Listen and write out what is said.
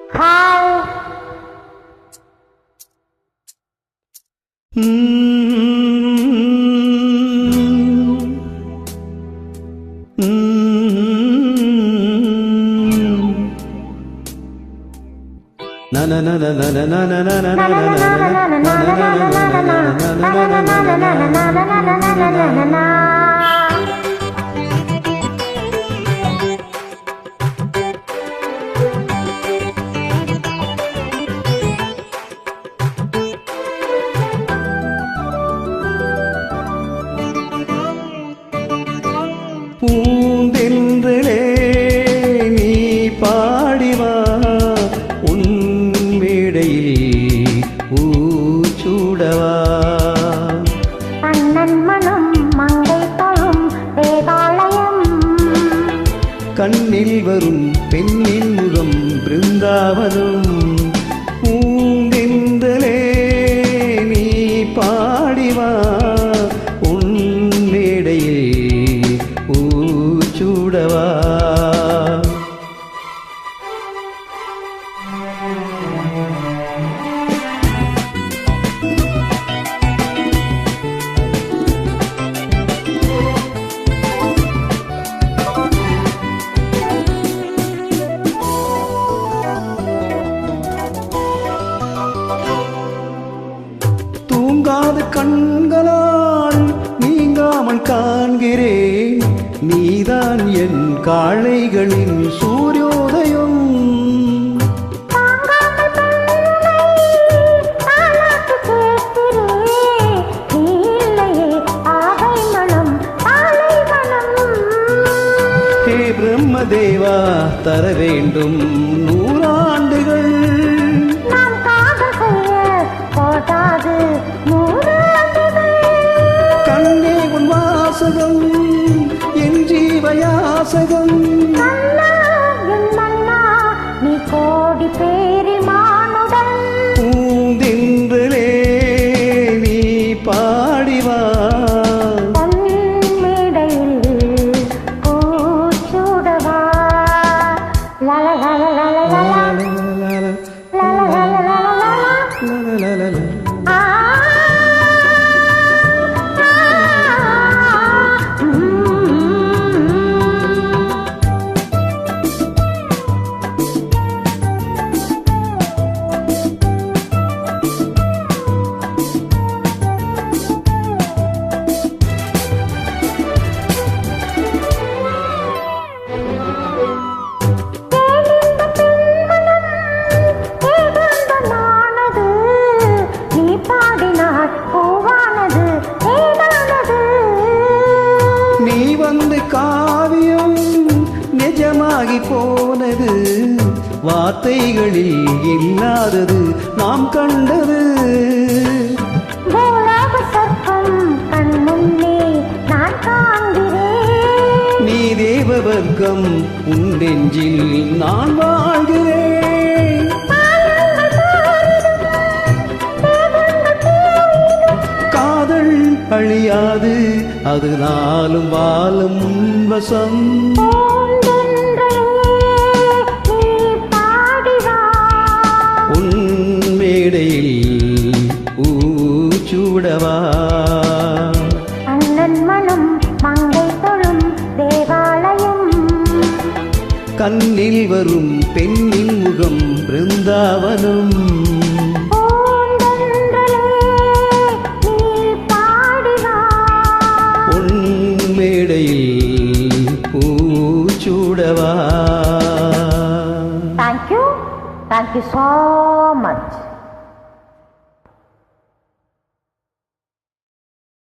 Hi. Na na na na na na na na na na na na. பூந்தென்றலே நீ பாடிவா உன் மேடையில் பூச்சூடவா அண்ணன் மனம் மங்கை தொழும் தேவாலயம் கண்ணில் வரும் பெண்ணின் முகம் பிருந்தாவனம் பூந்தென்றலே நீ பாடிவா உன் மேடையில் பூச்சூடவா தூங்காத கண்களால் நீங்காமல் காண்கிறேன் நீதான் என் காளைகளின் சூரியோதயம் ஹே பிரம்மதேவா தர வேண்டும் 100 ஆண்டுகள் கண்ணே உன் வாசகம் என் ஜீவயாசகம் நீ கோடி பேரி மானுடன் பூந்தென்றலே நீ பாடிவா மேடையில் பூச்சூடவா நீ வந்து காவியம் நிஜமாகி போனது வார்த்தைகளில் இல்லாதது நாம் கண்டது நீ தேவ வர்க்கம் உன் நெஞ்சில் நான் வாழ்கிறேன் காதல் அழியாது அது நாளும் வாழும் வசம் உன் மேடையில் பூச்சூடவா அண்ணன் மனம் மங்கை தொழும் தேவாலயம் கண்ணில் வரும் பெண்ணின் முகம் பிருந்தாவனம் மேடையில் பூச்சூடவா Thank you so much.